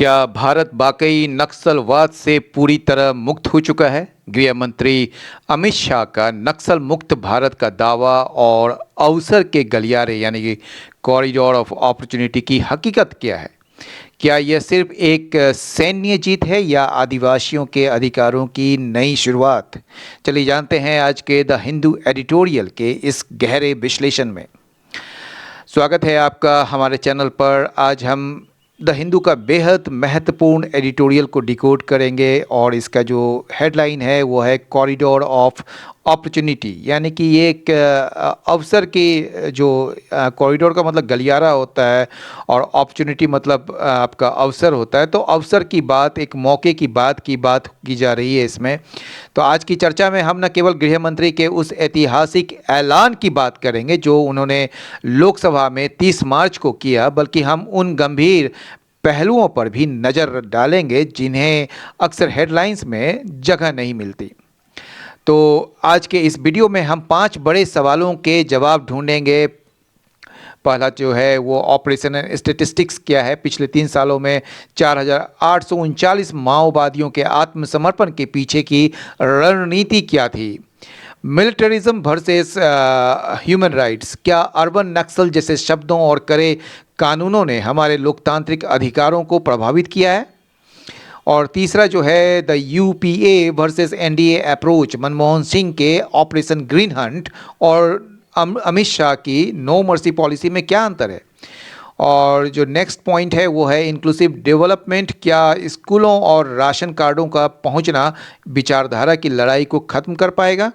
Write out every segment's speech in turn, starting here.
क्या भारत वाकई नक्सलवाद से पूरी तरह मुक्त हो चुका है? गृह मंत्री अमित शाह का नक्सल मुक्त भारत का दावा और अवसर के गलियारे यानी कि कॉरिडोर ऑफ अपॉर्चुनिटी की हकीकत क्या है? क्या यह सिर्फ एक सैन्य जीत है या आदिवासियों के अधिकारों की नई शुरुआत? चलिए जानते हैं आज के द हिंदू एडिटोरियल के इस गहरे विश्लेषण में। स्वागत है आपका हमारे चैनल पर। आज हम द हिंदू का बेहद महत्वपूर्ण एडिटोरियल को डिकोड करेंगे और इसका जो हेडलाइन है वो है कॉरिडोर ऑफ अपॉर्चुनिटी, यानी कि ये एक अवसर की जो कॉरिडोर का मतलब गलियारा होता है और अपॉर्चुनिटी मतलब आपका अवसर होता है। तो अवसर की बात, एक मौके की बात की जा रही है इसमें। तो आज की चर्चा में हम न केवल गृह मंत्री के उस ऐतिहासिक ऐलान की बात करेंगे जो उन्होंने लोकसभा में 30 मार्च को किया, बल्कि हम उन गंभीर पहलुओं पर भी नज़र डालेंगे जिन्हें अक्सर हेडलाइंस में जगह नहीं मिलती। तो आज के इस वीडियो में हम 5 बड़े सवालों के जवाब ढूंढेंगे। पहला जो है वो ऑपरेशन स्टैटिस्टिक्स क्या है, पिछले 3 सालों में 4,839 माओवादियों के आत्मसमर्पण के पीछे की रणनीति क्या थी। मिलिटरिज्म वर्सेस ह्यूमन राइट्स, क्या अर्बन नक्सल जैसे शब्दों और कड़े कानूनों ने हमारे लोकतांत्रिक अधिकारों को प्रभावित किया है। और तीसरा जो है the UPA versus NDA approach, Manmohan Singh के ऑपरेशन ग्रीन हंट और अमित शाह की नो मर्सी पॉलिसी में क्या अंतर है। और जो नेक्स्ट पॉइंट है वो है इंक्लूसिव डेवलपमेंट, क्या स्कूलों और राशन कार्डों का पहुंचना विचारधारा की लड़ाई को ख़त्म कर पाएगा।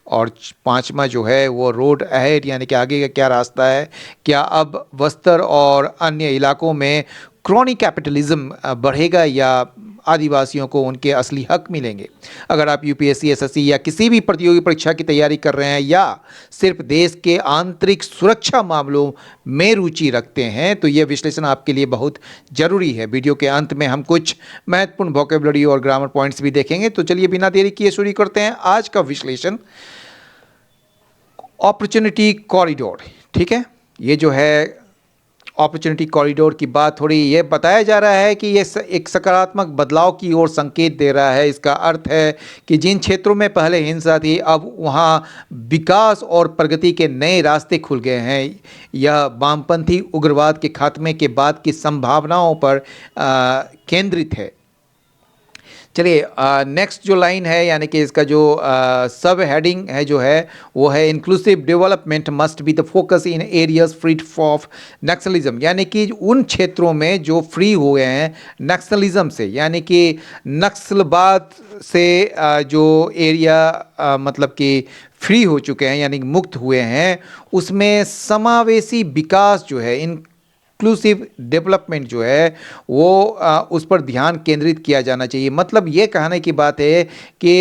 और 5वां जो है वो रोड अहेड, यानी कि आगे का क्या रास्ता है। क्या अब बस्तर और अन्य इलाकों में क्रॉनिक कैपिटलिज्म बढ़ेगा या आदिवासियों को उनके असली हक मिलेंगे। अगर आप यूपीएससी, एसएससी या किसी भी प्रतियोगी परीक्षा की तैयारी कर रहे हैं या सिर्फ देश के आंतरिक सुरक्षा मामलों में रुचि रखते हैं तो यह विश्लेषण आपके लिए बहुत ज़रूरी है। वीडियो के अंत में हम कुछ महत्वपूर्ण वोकेबुलरी और ग्रामर पॉइंट्स भी देखेंगे। तो चलिए बिना देरी किए शुरू करते हैं आज का विश्लेषण। अपॉर्चुनिटी कॉरिडोर, ठीक है, ये जो है अपॉर्चुनिटी कॉरिडोर की बात हो रही है। ये बताया जा रहा है कि ये एक सकारात्मक बदलाव की ओर संकेत दे रहा है। इसका अर्थ है कि जिन क्षेत्रों में पहले हिंसा थी अब वहाँ विकास और प्रगति के नए रास्ते खुल गए हैं। यह वामपंथी उग्रवाद के खात्मे के बाद की संभावनाओं पर केंद्रित है। चलिए नेक्स्ट जो लाइन है, यानी कि इसका जो सब हेडिंग है जो है वो है inclusive development must be the focus in areas free of Naxalism, यानी कि उन क्षेत्रों में जो फ्री हुए हैं नक्सलिज्म से, यानी कि नक्सलवाद से जो एरिया मतलब कि फ्री हो चुके हैं यानी मुक्त हुए हैं, उसमें समावेशी विकास जो है, इंक्लूसिव डेवलपमेंट जो है वो उस पर ध्यान केंद्रित किया जाना चाहिए। मतलब ये कहने की बात है कि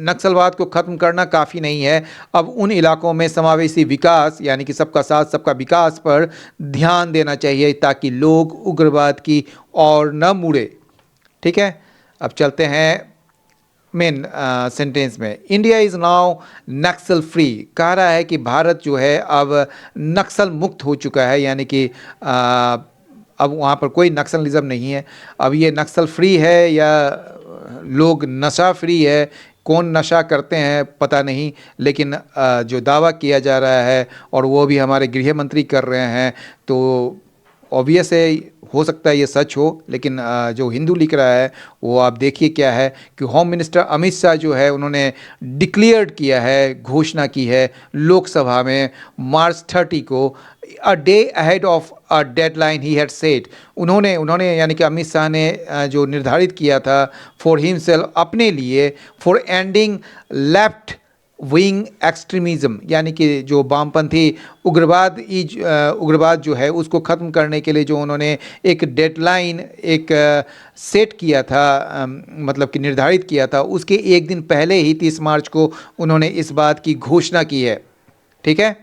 नक्सलवाद को ख़त्म करना काफ़ी नहीं है, अब उन इलाकों में समावेशी विकास यानी कि सबका साथ सबका विकास पर ध्यान देना चाहिए ताकि लोग उग्रवाद की ओर न मुड़े। ठीक है, अब चलते हैं मेन सेंटेंस में। India is now Naxal free, कह रहा है कि भारत जो है अब नक्सल मुक्त हो चुका है, यानी कि अब वहाँ पर कोई नक्सलिज्म नहीं है। अब ये नक्सल फ्री है या लोग नशा फ्री है, कौन नशा करते हैं पता नहीं, लेकिन जो दावा किया जा रहा है और वो भी हमारे गृह मंत्री कर रहे हैं तो ऑब्वियस है, हो सकता है ये सच हो, लेकिन जो हिंदू लिख रहा है वो आप देखिए क्या है कि होम मिनिस्टर अमित शाह जो है उन्होंने डिक्लेयर्ड किया है, घोषणा की है लोकसभा में मार्च 30 को, a day ahead of a deadline he had said. उन्होंने यानी कि अमित शाह ने जो निर्धारित किया था फॉर हिमसेल्फ, अपने लिए, for ending left wing extremism, यानी कि जो वामपंथी उग्रवाद जो है उसको ख़त्म करने के लिए जो उन्होंने एक डेडलाइन एक सेट किया था, मतलब कि निर्धारित किया था, उसके एक दिन पहले ही 30 मार्च को उन्होंने इस बात की घोषणा की है। ठीक है,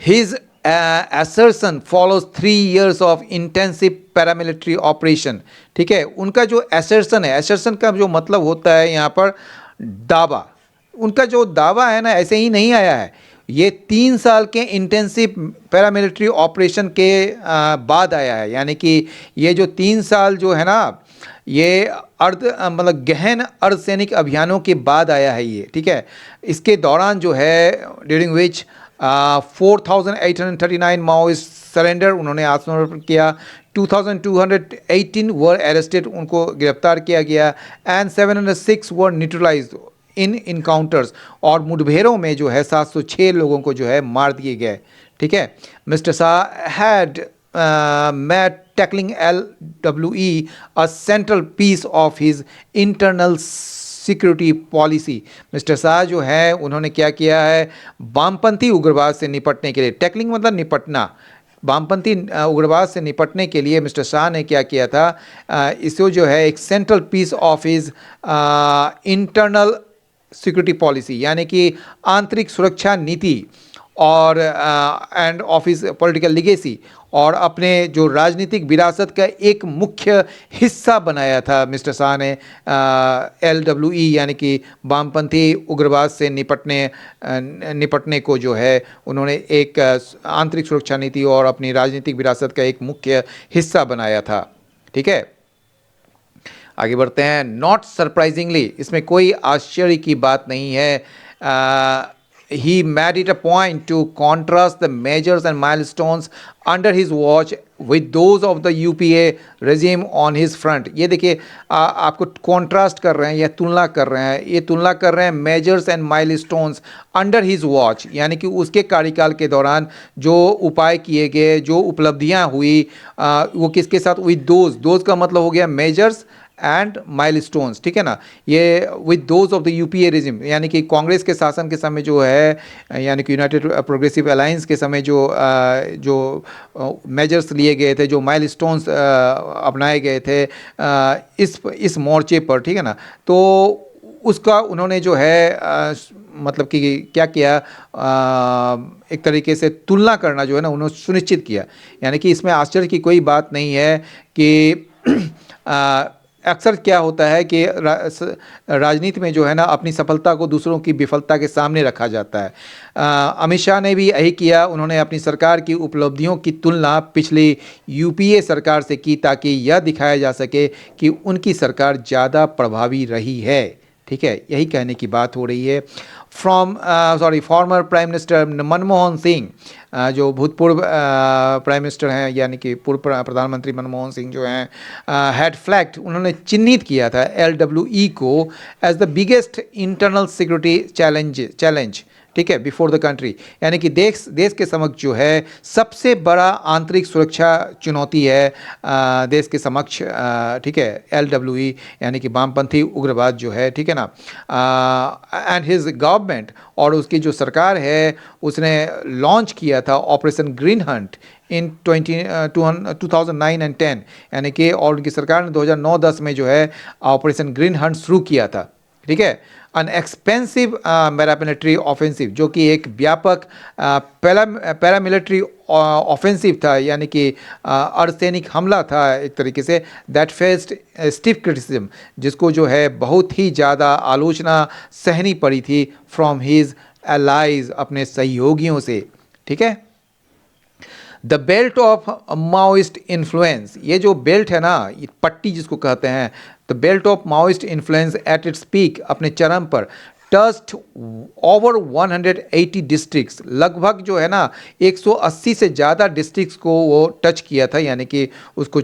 his assertion follows 3 years of intensive paramilitary operation। ठीक है, उनका जो assertion है, assertion का जो मतलब होता है यहाँ पर दावा, उनका जो दावा है ना ऐसे ही नहीं आया है, ये 3 साल के इंटेंसिव पैरामिलिट्री ऑपरेशन के बाद आया है। यानी कि ये जो 3 साल जो है ना, ये मतलब गहन अर्धसैनिक अभियानों के बाद आया है ये, ठीक है। इसके दौरान जो है, ड्यूरिंग विच 4,839 माओइस्ट सरेंडर, उन्होंने आत्मसमर्पण किया। 2,218 वर अरेस्टेड, उनको गिरफ्तार किया गया। And 706 were neutralised in encounters, और मुठभेड़ों में जो है 706 लोगों को जो है मार दिए गए, ठीक है। Mister Shah had made tackling LWE a central piece of his internal security policy. Mister Shah जो है, उन्होंने क्या किया है, वामपंथी उग्रवाद से निपटने के लिए, टैकलिंग मतलब निपटना, वामपंथी उग्रवाद से निपटने के लिए मिस्टर शाह ने क्या किया था, इसको जो है एक central piece of his internal security policy, यानी कि आंतरिक सुरक्षा नीति, और end of his political legacy, और अपने जो राजनीतिक विरासत का एक मुख्य हिस्सा बनाया था मिस्टर शाह ने LWE, यानी कि वामपंथी उग्रवाद से निपटने को जो है उन्होंने एक आंतरिक सुरक्षा नीति और अपनी राजनीतिक विरासत का एक मुख्य हिस्सा बनाया था, ठीक है। आगे बढ़ते हैं। नॉट सरप्राइजिंगली, इसमें कोई आश्चर्य की बात नहीं है। He made it a point to contrast the measures and milestones under his watch with those of the UPA regime on his front। ये देखिए, आपको कॉन्ट्रास्ट कर रहे हैं या तुलना कर रहे हैं, ये तुलना कर रहे हैं measures and milestones under his watch, यानी कि उसके कार्यकाल के दौरान जो उपाय किए गए, जो उपलब्धियां हुई, वो किसके साथ, विद दोज का मतलब हो गया मेजर्स एंड माइलस्टोन्स, ठीक है ना। ये with those of the UPA regime, यानी कि कांग्रेस के शासन के समय जो है, यानी कि यूनाइटेड प्रोग्रेसिव अलायंस के समय जो मेजर्स लिए गए थे, जो माइलस्टोन्स अपनाए गए थे इस मोर्चे पर, ठीक है ना। तो उसका उन्होंने जो है मतलब कि क्या किया, एक तरीके से तुलना करना जो है ना उन्होंने सुनिश्चित किया। यानी कि इसमें आश्चर्य की कोई बात नहीं है कि अक्सर क्या होता है कि राजनीति में जो है ना अपनी सफलता को दूसरों की विफलता के सामने रखा जाता है। अमित शाह ने भी यही किया, उन्होंने अपनी सरकार की उपलब्धियों की तुलना पिछली यूपीए सरकार से की, ताकि यह दिखाया जा सके कि उनकी सरकार ज़्यादा प्रभावी रही है, ठीक है। यही कहने की बात हो रही है। Former prime minister Manmohan Singh, जो भूतपूर्व प्राइम मिनिस्टर हैं, यानी कि पूर्व प्रधानमंत्री मनमोहन सिंह जो हैं, हैड फ्लैग्ड, उन्होंने चिन्हित किया था LWE को as the biggest internal security challenge, ठीक है, बिफोर द कंट्री, यानी कि देश के समक्ष जो है सबसे बड़ा आंतरिक सुरक्षा चुनौती है देश के समक्ष, ठीक है, LWE यानी कि वामपंथी उग्रवाद जो है, ठीक है ना। एंड हिज गवर्नमेंट, और उसकी जो सरकार है उसने लॉन्च किया था operation green Hunt in 2009 and 10, यानी कि, और उनकी सरकार ने 2009-10 में जो है ऑपरेशन ग्रीन हंट शुरू किया था, ठीक है। अन एक्सपेंसिव पैरामिलिट्री ऑफेंसिव, जो कि एक व्यापक पैरामिलिट्री ऑफेंसिव था, यानी कि अर्धसैनिक हमला था एक तरीके से, दैट फेस्ड स्टिफ क्रिटिसिज्म, जिसको जो है बहुत ही ज़्यादा आलोचना सहनी पड़ी थी फ्रॉम हिज एलाइज, अपने सहयोगियों से, ठीक है। The belt of Maoist influence, ये जो बेल्ट है ना, ये पट्टी जिसको कहते हैं, the belt of Maoist influence at its peak, अपने चरम पर, टस्ट ओवर 180 डिस्ट्रिक्ट्स, लगभग जो है ना 180 से ज़्यादा डिस्ट्रिक्ट्स को वो टच किया था, यानी कि उसको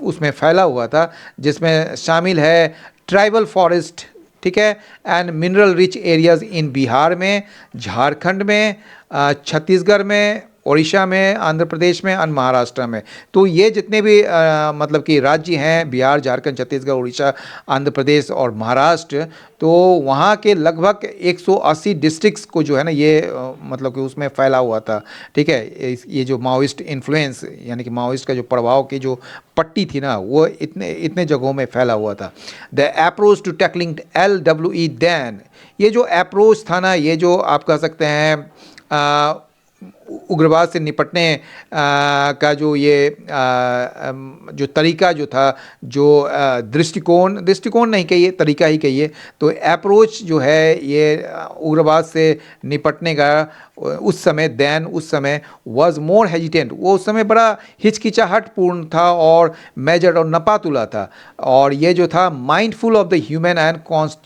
उसमें फैला हुआ था, जिसमें शामिल है ट्राइबल फॉरेस्ट, ठीक है, एंड मिनरल रिच एरियाज़ इन बिहार में, झारखंड में, छत्तीसगढ़ में, उड़ीसा में, आंध्र प्रदेश में और महाराष्ट्र में। तो ये जितने भी मतलब कि राज्य हैं, बिहार, झारखंड, छत्तीसगढ़, उड़ीसा, आंध्र प्रदेश और महाराष्ट्र, तो वहाँ के लगभग 180 डिस्ट्रिक्ट्स को जो है ना ये मतलब कि उसमें फैला हुआ था, ठीक है। ये जो माओइस्ट इन्फ्लुएंस, यानी कि माओइस्ट का जो प्रभाव की जो पट्टी थी ना, वो इतने जगहों में फैला हुआ था। The approach to tackling LWE then, ये जो अप्रोच था ना, ये जो आप कह सकते हैं उग्रवाद से निपटने का जो ये जो तरीका जो था, जो दृष्टिकोण नहीं कहिए, तरीका ही कहिए, तो अप्रोच जो है ये उग्रवाद से निपटने का उस समय वाज मोर हेजिटेंट, वो उस समय बड़ा हिचकिचाहट पूर्ण था और मेजर्ड और नपातुला था, और ये जो था mindful of the human and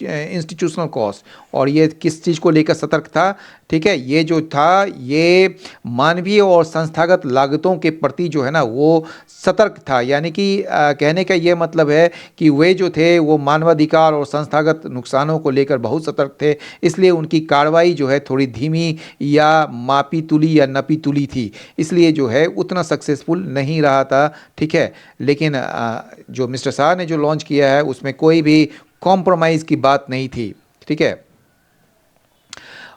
institutional cost, और ये किस चीज़ को लेकर सतर्क था, ठीक है, ये जो था ये मानवीय और संस्थागत लागतों के प्रति जो है ना वो सतर्क था, यानी कि कहने का ये मतलब है कि वे जो थे वो मानवाधिकार और संस्थागत नुकसानों को लेकर बहुत सतर्क थे, इसलिए उनकी कार्रवाई जो है थोड़ी धीमी या मापी तुली या नपी तुली थी, इसलिए जो है उतना सक्सेसफुल नहीं रहा था, ठीक है। लेकिन जो मिस्टर शाह ने जो लॉन्च किया है उसमें कोई भी कॉम्प्रोमाइज़ की बात नहीं थी, ठीक है।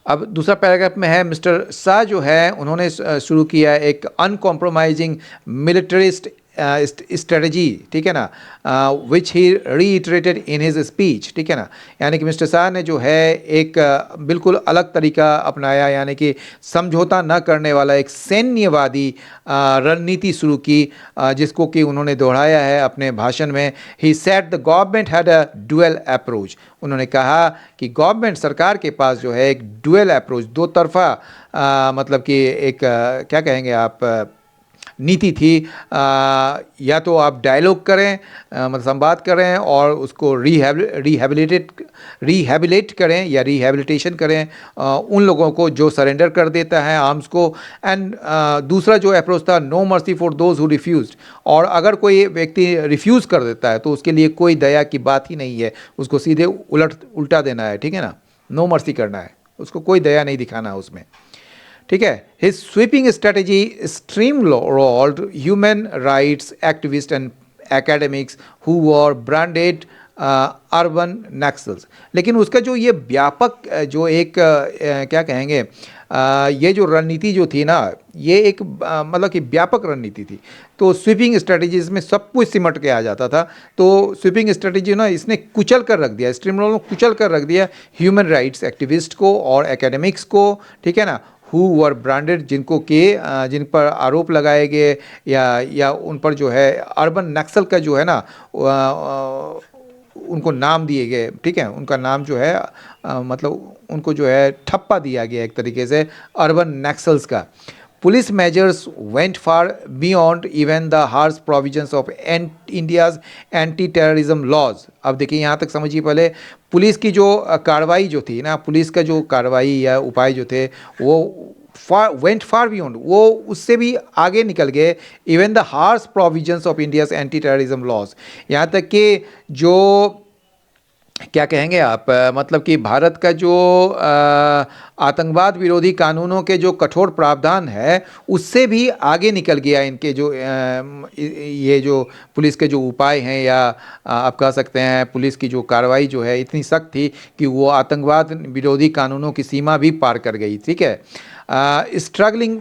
अब दूसरा पैराग्राफ में है, मिस्टर शाह जो है उन्होंने शुरू किया एक अनकॉम्प्रोमाइजिंग मिलिटरिस्ट स्ट्रेटजी, ठीक है ना, विच ही रीइटरेटेड इन हिज स्पीच, ठीक है ना, यानी कि मिस्टर शाह ने जो है एक बिल्कुल अलग तरीका अपनाया, यानी कि समझौता न करने वाला एक सैन्यवादी रणनीति शुरू की, जिसको कि उन्होंने दोहराया है अपने भाषण में। He said the government had a dual approach, उन्होंने कहा कि गवर्नमेंट सरकार के पास जो है एक डुअल अप्रोच, दो तरफा मतलब कि एक क्या कहेंगे आप, नीति थी। या तो आप डायलॉग करें, मतलब संवाद करें और उसको रिहेबिलिटेट करें या रिहेबिलिटेशन करें उन लोगों को जो सरेंडर कर देता है आर्म्स को, एंड दूसरा जो अप्रोच था, no mercy for those who refused, और अगर कोई व्यक्ति रिफ्यूज़ कर देता है तो उसके लिए कोई दया की बात ही नहीं है, उसको सीधे उल्टा देना है, ठीक है ना, नो मर्सी करना है, उसको कोई दया नहीं दिखाना है उसमें, ठीक है। His sweeping strategy steamrolled human rights activist and academics who were branded urban Naxals, लेकिन उसका जो ये व्यापक जो एक क्या कहेंगे, ये जो रणनीति जो थी ना, ये एक मतलब कि व्यापक रणनीति थी, तो स्वीपिंग स्ट्रेटजीज में सब कुछ सिमट के आ जाता था, तो स्वीपिंग स्ट्रेटजी ना इसने कुचल कर रख दिया, स्ट्रीमरोल ने कुचल कर रख दिया ह्यूमन राइट्स एक्टिविस्ट को और एकेडमिक्स को, ठीक है ना, हु वर ब्रांडेड, जिनको के जिन पर आरोप लगाए गए या उन पर जो है अर्बन नक्सल का जो है ना उनको नाम दिए गए, ठीक है, उनका नाम जो है मतलब उनको जो है ठप्पा दिया गया एक तरीके से अर्बन नक्सल्स का। Police measures went far beyond even the harsh provisions of India's anti terrorism laws. अब देखिए यहाँ तक समझिए, पहले पुलिस की जो कार्रवाई जो थी ना, पुलिस का जो कार्रवाई या उपाय जो थे वो वेंट फार बियॉन्ड, वो उससे भी आगे निकल गए, even the harsh provisions of India's anti terrorism laws, यहाँ तक कि जो क्या कहेंगे आप, मतलब कि भारत का जो आतंकवाद विरोधी कानूनों के जो कठोर प्रावधान है उससे भी आगे निकल गया इनके जो ये जो पुलिस के जो उपाय हैं, या आप कह सकते हैं पुलिस की जो कार्रवाई जो है इतनी सख्त थी कि वो आतंकवाद विरोधी कानूनों की सीमा भी पार कर गई, ठीक है। Strangling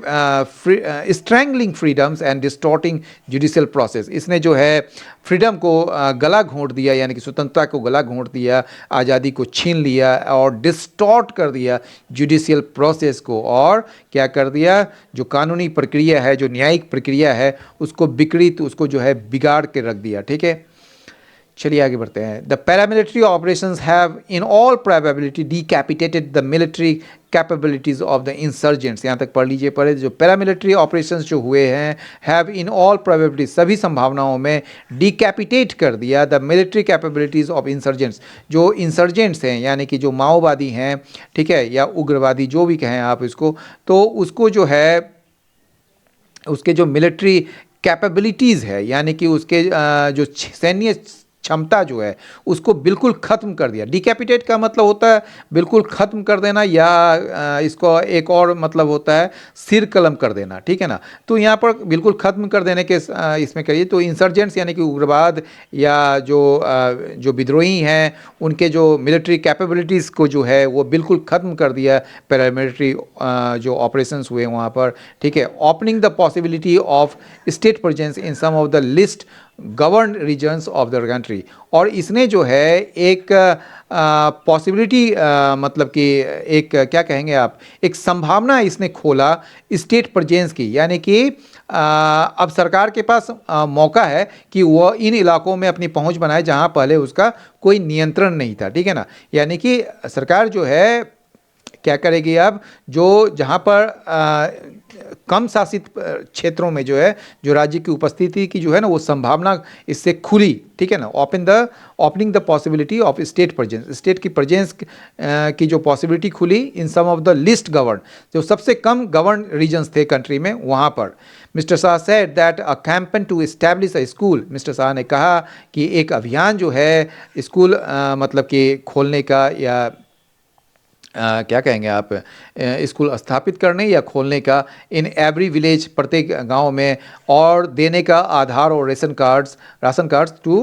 freedoms and distorting judicial process, इसने जो है फ्रीडम को गला घोंट दिया, यानी कि स्वतंत्रता को गला घोंट दिया, आज़ादी को छीन लिया और डिस्टॉर्ट कर दिया जुडिशियल प्रोसेस को, और क्या कर दिया, जो कानूनी प्रक्रिया है, जो न्यायिक प्रक्रिया है उसको विकृत, उसको जो है बिगाड़ के रख दिया, ठीक है। चलिए आगे बढ़ते हैं। The paramilitary operations have in all probability decapitated the military capabilities of the insurgents, यहाँ तक पढ़ लीजिए पहले, जो पैरामिलिट्री ऑपरेशंस जो हुए हैं, हैव इन ऑल प्रोबेबिलिटी, सभी संभावनाओं में डिकैपिटेट कर दिया the military capabilities of insurgents, जो इंसर्जेंट्स हैं यानी कि जो माओवादी हैं, ठीक है, या उग्रवादी जो भी कहें आप इसको, तो उसको जो है उसके जो मिलिट्री कैपेबिलिटीज़ है, यानी कि उसके जो सैन्य क्षमता जो है उसको बिल्कुल ख़त्म कर दिया। डिकैपिटेट का मतलब होता है बिल्कुल ख़त्म कर देना, या इसको एक और मतलब होता है सिर कलम कर देना, ठीक है ना, तो यहाँ पर बिल्कुल ख़त्म कर देने के इसमें करिए, तो इंसर्जेंट्स यानी कि उग्रवाद या जो विद्रोही हैं उनके जो मिलिट्री कैपेबिलिटीज़ को जो है वो बिल्कुल ख़त्म कर दिया पैरामिलिट्री जो ऑपरेशंस हुए वहाँ पर, ठीक है। Opening the possibility of state presence in some of the least governed regions of the country, country. और इसने जो है एक पॉसिबिलिटी, मतलब कि एक क्या कहेंगे आप, एक संभावना इसने खोला स्टेट प्रेजेंस की, यानी कि अब सरकार के पास मौका है कि वह इन इलाकों में अपनी पहुंच बनाए जहां पहले उसका कोई नियंत्रण नहीं था, ठीक है ना। यानी कि सरकार जो है क्या करेगी अब, जो जहां पर कम शासित क्षेत्रों में जो है, जो राज्य की उपस्थिति की जो है ना वो संभावना इससे खुली, ठीक है ना। Opening the possibility of state presence, state की प्रेजेंस की जो पॉसिबिलिटी खुली in some of the least governed, जो सबसे कम गवर्न रीजन्स थे कंट्री में, वहाँ पर। Mister Shah said that a campaign to establish a school, mister Shah ने कहा कि एक अभियान जो है स्कूल मतलब कि खोलने का, या क्या कहेंगे आप, स्कूल स्थापित करने या खोलने का इन एवरी विलेज, प्रत्येक गांव में, और देने का आधार और राशन कार्ड्स टू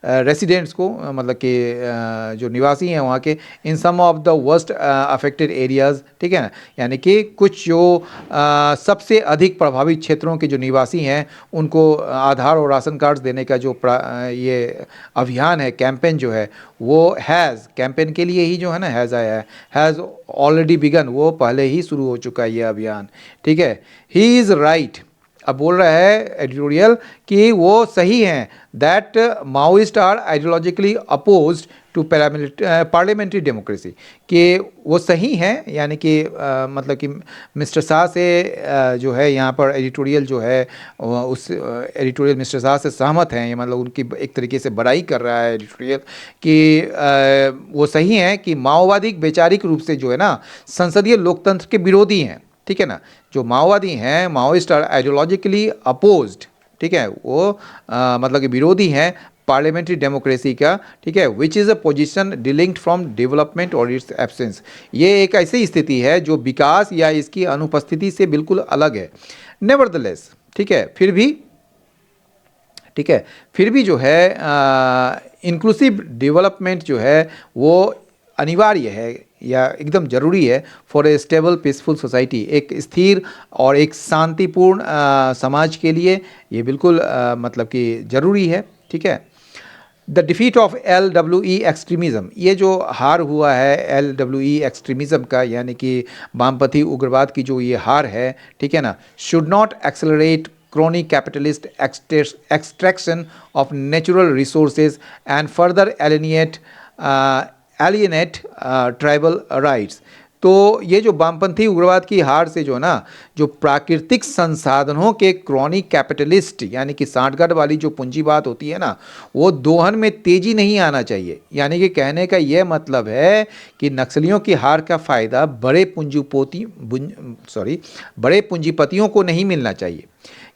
रेसिडेंट्स को, मतलब कि जो निवासी हैं वहाँ के, in some of the worst affected areas, ठीक है ना। यानी कि कुछ जो सबसे अधिक प्रभावित क्षेत्रों के जो निवासी हैं उनको आधार और राशन कार्ड्स देने का जो ये अभियान है, कैंपेन जो है, वो कैंपेन के लिए ही जो है ना हैज़ आया है, हैज़ ऑलरेडी बिगन, वो पहले ही शुरू हो चुका है ये अभियान, ठीक है। ही इज़ राइट, अब बोल रहा है एडिटोरियल कि वो सही हैं, that Maoist are ideologically opposed to parliamentary democracy, कि वो सही हैं, यानी कि मतलब कि मिस्टर शाह से जो है यहाँ पर एडिटोरियल जो है उस एडिटोरियल मिस्टर शाह से सहमत हैं, ये मतलब उनकी एक तरीके से बड़ाई कर रहा है एडिटोरियल कि वो सही हैं कि माओवादी वैचारिक रूप से जो है ना संसदीय लोकतंत्र के विरोधी हैं, ठीक है ना। जो माओवादी हैं, माओइस्ट आर आइडियोलॉजिकली अपोज्ड, ठीक है, वो मतलब कि विरोधी हैं पार्लियामेंट्री डेमोक्रेसी का, ठीक है, which is a position delinked from development और इट्स एब्सेंस, ये एक ऐसी स्थिति है जो विकास या इसकी अनुपस्थिति से बिल्कुल अलग है। नेवरदलेस, ठीक है, फिर भी, ठीक है, फिर भी जो है इंक्लूसिव डेवलपमेंट जो है वो अनिवार्य है या एकदम ज़रूरी है for a stable peaceful society, एक स्थिर और एक शांतिपूर्ण समाज के लिए ये बिल्कुल मतलब कि ज़रूरी है, ठीक है। The defeat of LWE extremism, ये जो हार हुआ है LWE एक्सट्रीमिज़म का, यानी कि वामपंथी उग्रवाद की जो ये हार है, ठीक है ना, should not accelerate crony capitalist extraction of natural resources and further alienate tribal rights। तो ये जो वामपंथी उग्रवाद की हार से जो ना, जो प्राकृतिक संसाधनों के क्रॉनिक कैपिटलिस्ट, यानी कि सांठगांठ वाली जो पूंजीवाद होती है ना, वो दोहन में तेजी नहीं आना चाहिए। यानी कि कहने का ये मतलब है कि नक्सलियों की हार का फ़ायदा बड़े पूंजीपतियों को नहीं मिलना चाहिए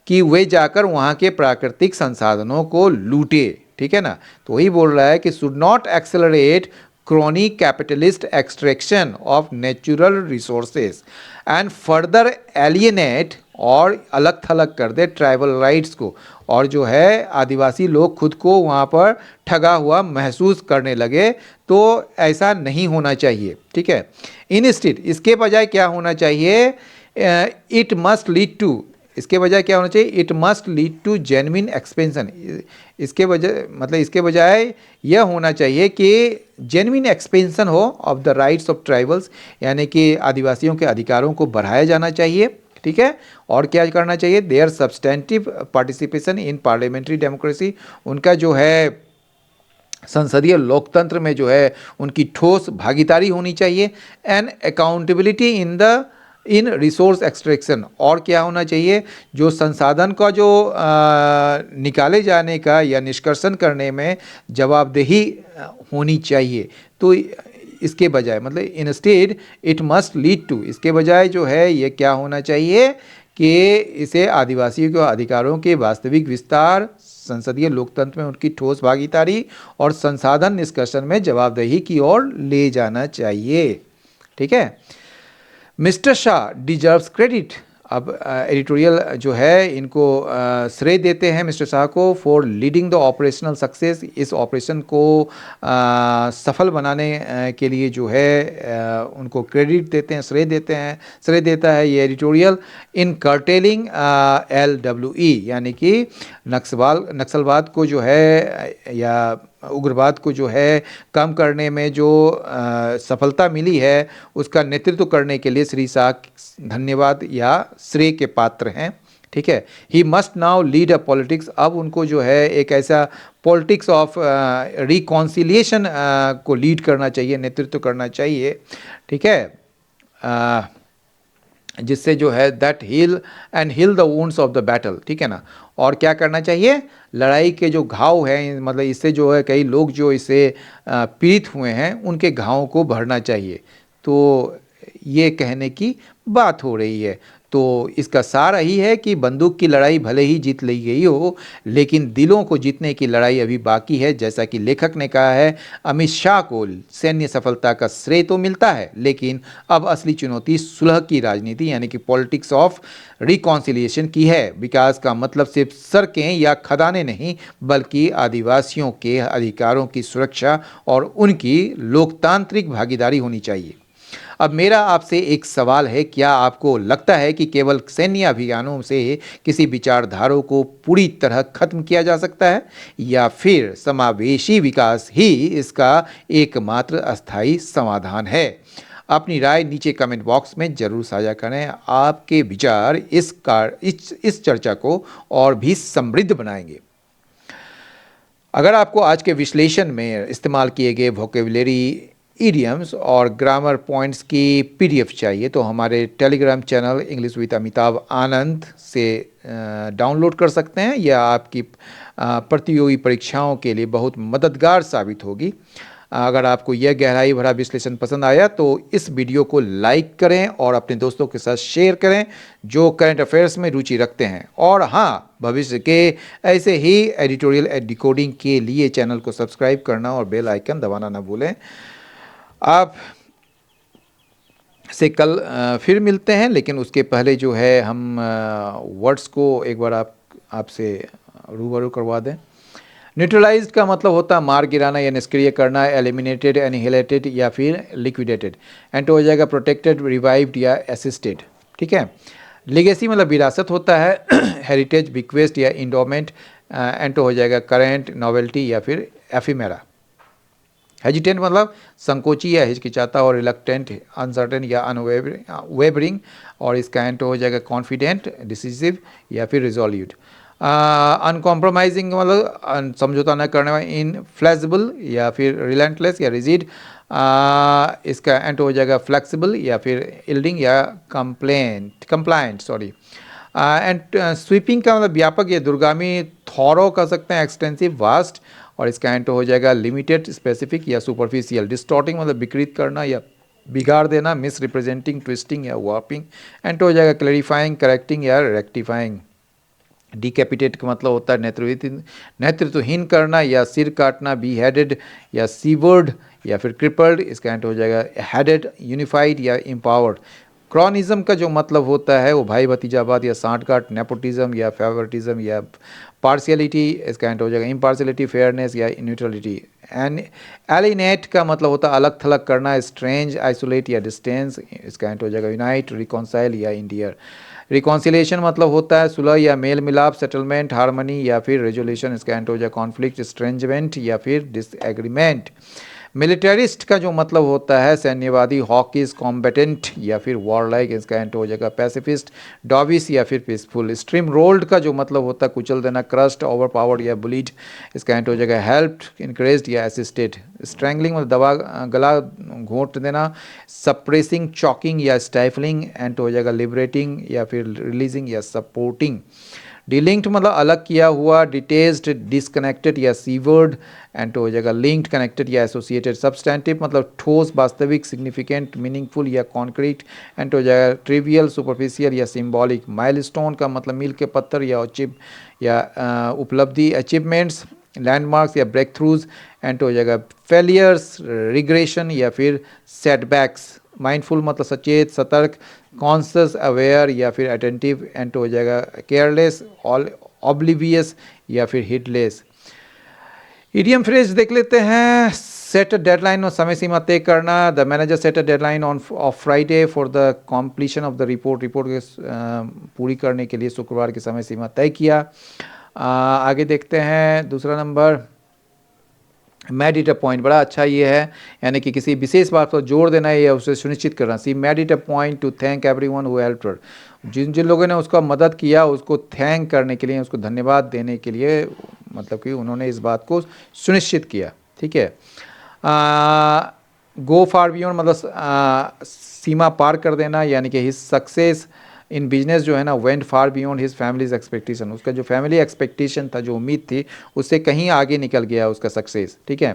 कि वे जाकर वहाँ के प्राकृतिक संसाधनों को लूटे, ठीक है ना। तो वही बोल रहा है कि should not accelerate chronic capitalist extraction of natural resources and further alienate, और अलग थलग कर दे ट्राइबल राइट्स को, और जो है आदिवासी लोग खुद को वहाँ पर ठगा हुआ महसूस करने लगे, तो ऐसा नहीं होना चाहिए, ठीक है। इंस्टेड, इसके बजाय क्या होना चाहिए, इट मस्ट लीड टू, इसके बजाय क्या होना चाहिए, it must lead to genuine expansion, इसके बजाय मतलब इसके बजाय यह होना चाहिए कि जेन्युइन एक्सपेंशन हो of the rights of tribals, यानी कि आदिवासियों के अधिकारों को बढ़ाया जाना चाहिए, ठीक है। और क्या करना चाहिए, there substantive participation in parliamentary democracy, उनका जो है संसदीय लोकतंत्र में जो है उनकी ठोस भागीदारी होनी चाहिए। And accountability in resource extraction, और क्या होना चाहिए, जो संसाधन का जो निकाले जाने का या निष्कर्षण करने में जवाबदेही होनी चाहिए। तो इसके बजाय मतलब instead it must lead to, इसके बजाय जो है ये क्या होना चाहिए कि इसे आदिवासियों के अधिकारों के वास्तविक विस्तार, संसदीय लोकतंत्र में उनकी ठोस भागीदारी और संसाधन निष्कर्षण में जवाबदेही की ओर ले जाना चाहिए, ठीक है। मिस्टर शाह डिजर्व्स क्रेडिट, अब एडिटोरियल जो है इनको श्रेय देते हैं मिस्टर शाह को for leading the operational success, इस ऑपरेशन को सफल बनाने के लिए जो है उनको क्रेडिट देते हैं, श्रेय देता है ये एडिटोरियल। इन कर्टेलिंग LWE, यानी कि नक्सलवाद को जो है या उग्रवाद को जो है कम करने में जो सफलता मिली है, उसका नेतृत्व करने के लिए श्री शाह धन्यवाद या श्रेय के पात्र हैं। ठीक है, he must now lead a politics. अब उनको जो है एक ऐसा पॉलिटिक्स ऑफ रिकॉन्सिलिएशन को लीड करना चाहिए, नेतृत्व करना चाहिए। ठीक है, जिससे जो है that heal the wounds of the battle. ठीक है ना। और क्या करना चाहिए, लड़ाई के जो घाव हैं, मतलब इससे जो है कई लोग जो इससे पीड़ित हुए हैं, उनके घावों को भरना चाहिए। तो ये कहने की बात हो रही है। तो इसका सार यही है कि बंदूक की लड़ाई भले ही जीत ली गई हो, लेकिन दिलों को जीतने की लड़ाई अभी बाकी है। जैसा कि लेखक ने कहा है, अमित शाह को सैन्य सफलता का श्रेय तो मिलता है, लेकिन अब असली चुनौती सुलह की राजनीति यानी कि पॉलिटिक्स ऑफ रिकॉन्सिलिएशन की है। विकास का मतलब सिर्फ सड़कें या खदानें नहीं, बल्कि आदिवासियों के अधिकारों की सुरक्षा और उनकी लोकतांत्रिक भागीदारी होनी चाहिए। अब मेरा आपसे एक सवाल है, क्या आपको लगता है कि केवल सैन्य अभियानों से किसी विचारधारा को पूरी तरह खत्म किया जा सकता है, या फिर समावेशी विकास ही इसका एकमात्र अस्थायी समाधान है? अपनी राय नीचे कमेंट बॉक्स में जरूर साझा करें। आपके विचार इस चर्चा को और भी समृद्ध बनाएंगे। अगर आपको आज के विश्लेषण में इस्तेमाल किए गए वोकेबुलरी, इडियम्स और ग्रामर पॉइंट्स की पीडीएफ चाहिए, तो हमारे Telegram channel English with Amitabh Anand से डाउनलोड कर सकते हैं। यह आपकी प्रतियोगी परीक्षाओं के लिए बहुत मददगार साबित होगी। अगर आपको यह गहराई भरा विश्लेषण पसंद आया तो इस वीडियो को लाइक करें और अपने दोस्तों के साथ शेयर करें जो करंट अफेयर्स में रुचि रखते हैं। और हाँ, भविष्य के ऐसे ही एडिटोरियल डिकोडिंग के लिए चैनल को सब्सक्राइब करना और बेल आइकन दबाना ना भूलें। आप से कल फिर मिलते हैं, लेकिन उसके पहले जो है हम वर्ड्स को एक बार आपसे रूबरू करवा दें। न्यूट्रलाइज्ड का मतलब होता है मार गिराना या निष्क्रिय करना, एलिमिनेटेड, एनिहिलेटेड या फिर लिक्विडेटेड। एंड हो जाएगा प्रोटेक्टेड, रिवाइव्ड या असिस्टेड। ठीक है। लिगेसी मतलब विरासत होता है, हेरिटेज, बिक्वेस्ट या इंडोमेंट। एंड हो जाएगा करेंट, नॉवेल्टी या फिर एफिमेरा। हेजिटेंट मतलब संकोची या हिचकिचाता, और रिलक्टेंट, अनसर्टेन या अनवेबरिंग। और इसका एंड हो जाएगा कॉन्फिडेंट, डिसिसिव या फिर रिजोल्यूट। अनकॉम्प्रोमाइजिंग मतलब समझौता न करने वाला, इनफ्लेक्सिबल या फिर रिलेंटलेस या रिजिड। इसका एंड हो जाएगा फ्लेक्सिबल या फिर इल्डिंग या कंप्लायंट सॉरी। एंड स्वीपिंग का मतलब व्यापक या दुर्गामी, थॉरो कर सकते हैं, एक्सटेंसिव, वास्ट। और इसका एंड हो जाएगा लिमिटेड, स्पेसिफिक या सुपरफिशियल। डिस्टॉर्टिंग मतलब विकृत करना या बिगाड़ देना, मिस रिप्रेजेंटिंग, ट्विस्टिंग या वार्पिंग। एंड हो जाएगा क्लैरिफाइंग, करेक्टिंग या रेक्टिफाइंग। डिकैपिटेट का मतलब होता है नेतृत्वहीन करना या सिर काटना, बी हेडेड या सीवर्ड या फिर क्रिपल्ड। इसका एंड हो जाएगा हेडेड, यूनिफाइड या एम्पावर्ड। क्रॉनिज्म का जो मतलब होता है वो भाई भतीजावाद या सांठगांठ, नेपोटिज्म या फेवरेटिज्म या पार्शियलिटी। इसका एंड हो जाएगा इम्पार्शियलिटी, फेयरनेस या न्यूट्रलिटी। एंड एलिनेट का मतलब होता है अलग थलग करना, स्ट्रेंज, आइसोलेट या डिस्टेंस। इसका एंड हो जाएगा यूनाइट, रिकॉन्साइल या इंडियर। रिकॉन्सिलेशन मतलब होता है सुलह या मेल मिलाप, सेटलमेंट, हारमनी या फिर रेजोल्यूशन। इसका एंड हो जाएगा कॉन्फ्लिक्ट, स्ट्रेंजमेंट या फिर डिसएग्रीमेंट। मिलिटरिस्ट का जो मतलब होता है सैन्यवादी, हॉकिस, कॉम्बेटेंट या फिर वॉरलाइक। इसका एंड हो जाएगा पैसिफिस्ट, डॉविस या फिर पीसफुल। स्ट्रीम रोल्ड का जो मतलब होता है कुचल देना, क्रस्ट, ओवर पावर्ड या बुलीड। इसका एंड हो जाएगा हेल्प्ड, इनकरेज्ड या असिस्टेड। स्ट्रैंगलिंग मतलब दबा, गला घोंट देना, सप्रेसिंग, चॉकिंग या स्टाइफलिंग। एंड हो जाएगा लिबरेटिंग या फिर रिलीजिंग या सपोर्टिंग। डिलिंक्ड मतलब अलग किया हुआ, डिटेच्ड, डिसकनेक्टेड या सीवर्ड। एंड हो जाएगा लिंक्ड, कनेक्टेड या एसोसिएटेड। सब्सटैंटिव मतलब ठोस, वास्तविक, सिग्निफिकेंट, मीनिंगफुल या कॉन्क्रीट। एंड हो जाएगा ट्रिवियल, सुपरफिशियल या सिंबॉलिक। माइलस्टोन का मतलब मील के पत्थर या उपलब्धि, अचीवमेंट्स, लैंडमार्क्स या ब्रेक थ्रूज। एंड हो जाएगा फेलियर्स, रिग्रेशन या फिर सेटबैक्स। माइंडफुल मतलब सचेत, सतर्क, कॉन्शियस, अवेयर या फिर अटेंटिव। एंड हो जाएगा केयरलेस, ऑब्लिवियस या फिर हिडलेस। इडियम फ्रेज देख लेते हैं। सेट अ डेडलाइन और समय सीमा तय करना। The manager set a deadline of Friday for the completion of the report के पूरी करने के लिए शुक्रवार की समय सीमा तय किया। आगे देखते हैं दूसरा number. Made it a point, बड़ा अच्छा ये है, यानी कि किसी विशेष बात पर जोर देना या उसे सुनिश्चित करना। She made it a point to thank everyone who helped her, जिन जिन लोगों ने उसका मदद किया उसको थैंक करने के लिए, उसको धन्यवाद देने के लिए, मतलब कि उन्होंने इस बात को सुनिश्चित किया। ठीक है। गो फार बियॉन्ड मतलब सीमा पार कर देना, यानी कि हिज सक्सेस इन बिजनेस जो है ना went far beyond his families expectation, उसका जो फैमिली एक्सपेक्टेशन था, जो उम्मीद थी, उससे कहीं आगे निकल गया उसका सक्सेस। ठीक है।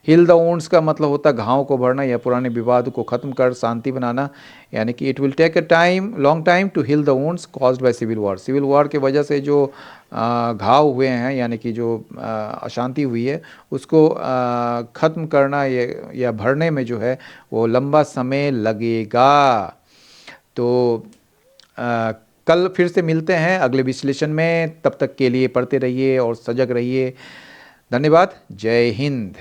हिल द वुंड्स का मतलब होता है घाव को भरना या पुराने विवाद को ख़त्म कर शांति बनाना, यानी कि it will take a time long time to heal the wounds caused by civil war, civil war की वजह से जो घाव हुए हैं, यानी कि जो अशांति हुई है, उसको ख़त्म करना या भरने में जो है वो लंबा समय लगेगा। तो अ, कल फिर से मिलते हैं अगले विश्लेषण में, तब तक के लिए पढ़ते रहिए और सजग रहिए। धन्यवाद। जय हिंद।